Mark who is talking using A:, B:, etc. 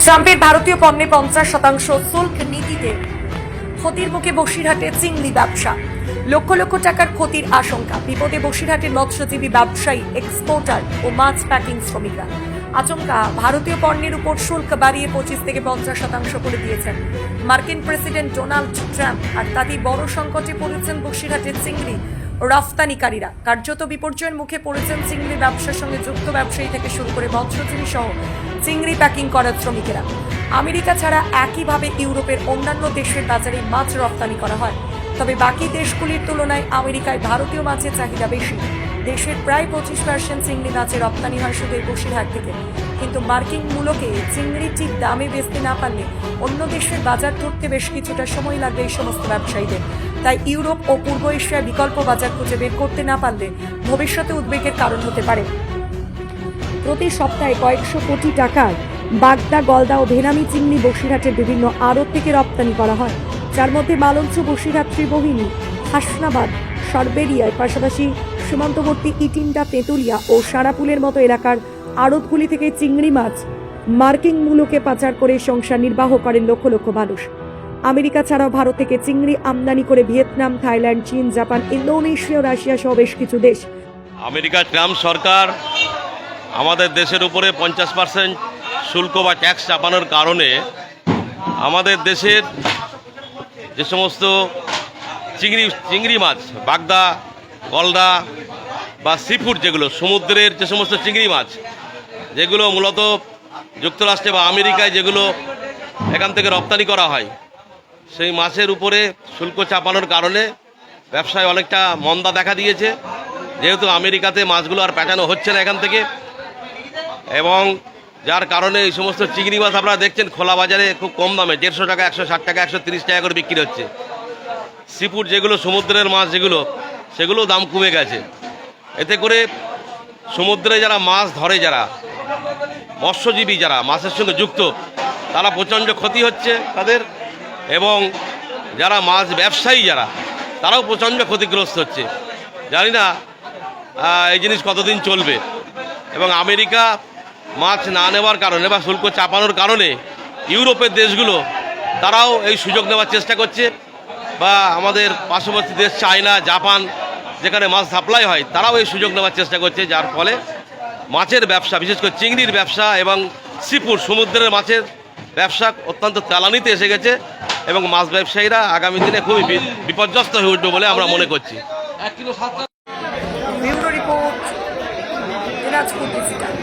A: ট্রাম্পের ভারতীয় পণ্যে 50% শুল্ক নীতিতে ক্ষতির মুখে বসিরহাটে চিংড়ি ব্যবসা। লক্ষ লক্ষ টাকার ক্ষতির আশঙ্কা। বিপদে বসিরহাটের মৎস্যজীবী ব্যবসায়ী, এক্সপোর্টার ও মাছ প্যাকিং শ্রমিকরা। আচমকা ভারতীয় পণ্যের উপর শুল্ক বাড়িয়ে 25 থেকে 50% করে দিয়েছেন মার্কিন প্রেসিডেন্ট ডোনাল্ড ট্রাম্প। আর তাতেই বড় সংকটে পড়েছেন বসিরহাটের চিংড়ি রফতানিকারীরা। কার্যত বিপর্যয়ের মুখে পড়েছেন চিংড়ি ব্যবসার সঙ্গে যুক্ত ব্যবসায়ী থেকে শুরু করে মৎস্যজীবী সহ চিংড়ি প্যাকিং করার শ্রমিকেরা। আমেরিকা ছাড়া একইভাবে ইউরোপের অন্যান্য দেশের বাজারে মাছ রপ্তানি করা হয়, তবে বাকি দেশগুলির তুলনায় আমেরিকায় ভারতীয় মাছের চাহিদা বেশি। দেশের প্রায় 25% চিংড়ি মাছের রপ্তানি হয় শুধু বসিরহাট থেকে। কিন্তু মার্কিন মূলকে চিংড়ি ঠিক দামে বেচতে না পারলে অন্য দেশের বাজার ধরতে বেশ কিছুটা সময় লাগবে এই সমস্ত ব্যবসায়ীদের। তাই ইউরোপ ও পূর্ব এশিয়ার বিকল্প বাজার খুঁজে বের করতে না পারলে ভবিষ্যতে উদ্বেগের কারণ হতে পারে। প্রতি সপ্তাহে কয়েকশো কোটি টাকার বাগদা, গলদা ও ভেনামি চিংড়ি বসিরহাটের বিভিন্ন আড়ত থেকে রপ্তানি করা হয়, যার মধ্যে মালঞ্চ, বসিরহাট, ত্রিমোহিনী, হাসনাবাদ, সারবেরিয়ার পাশাপাশি সীমান্তবর্তী ইটিন্ডা, তেঁতুলিয়া ও সারাপুলের মতো এলাকার আড়তগুলি থেকে চিংড়ি মাছ মার্কিন মূলকে পাচার করে সংসার নির্বাহ করেন লক্ষ লক্ষ মানুষ। আমেরিকা ছাড়াও ভারত থেকে চিংড়ি আমদানি করে ভিয়েতনাম, থাইল্যান্ড, চীন, জাপান, ইন্দোনেশিয়া, রাশিয়া সহ বেশ কিছু দেশ।
B: আমেরিকার ট্রাম্প সরকার আমাদের দেশের উপরে 50% শুল্ক বা ট্যাক্স চাপানোর কারণে আমাদের দেশের যে সমস্ত চিংড়ি মাছ, বাগদা, গলদা বা সিফুড, যেগুলো সমুদ্রের যে সমস্ত চিংড়ি মাছ, যেগুলো মূলত যুক্তরাষ্ট্রে বা আমেরিকায় যেগুলো এখান থেকে রপ্তানি করা হয়, সেই মাছের উপরে শুল্ক চাপানোর কারণে ব্যবসায় অনেকটা মন্দা দেখা দিয়েছে। যেহেতু আমেরিকাতে মাছগুলো আর পাঠানো হচ্ছে না এখান থেকে, এবং যার কারণে এই সমস্ত চিংড়ি মাছ আপনারা দেখছেন খোলা বাজারে খুব কম দামে 150 টাকা, 160 টাকা, 130 টাকা করে বিক্রি হচ্ছে। সিফুড যেগুলো সমুদ্রের মাছ, সেগুলো দাম কমে গেছে। এতে করে সমুদ্রে যারা মাছ ধরে, যারা মৎস্যজীবী, যারা মাছের সঙ্গে যুক্ত, তারা প্রচণ্ড ক্ষতি হচ্ছে তাদের, এবং যারা মাছ ব্যবসায়ী যারা, তারাও প্রচণ্ড ক্ষতিগ্রস্ত হচ্ছে। জানি না এই জিনিস কতদিন চলবে। এবং আমেরিকা মাছ না নেওয়ার কারণে বা শুল্ক চাপানোর কারণে ইউরোপের দেশগুলো তারাও এই সুযোগ নেওয়ার চেষ্টা করছে, বা আমাদের পার্শ্ববর্তী দেশ চায়না, জাপান, যেখানে মাছ সাপ্লাই হয়, তারাও এই সুযোগ নেওয়ার চেষ্টা করছে। যার ফলে মাছের ব্যবসা, বিশেষ করে চিংড়ির ব্যবসা এবং সিফুড সমুদ্রের মাছের ব্যবসা অত্যন্ত তেলানিতে এসে গেছে, এবং মাছ ব্যবসায়ীরা আগামী দিনে খুবই বিপর্যস্ত হয়ে উঠবে বলে আমরা মনে করছি।
A: Bureau report, Dinajpur digital.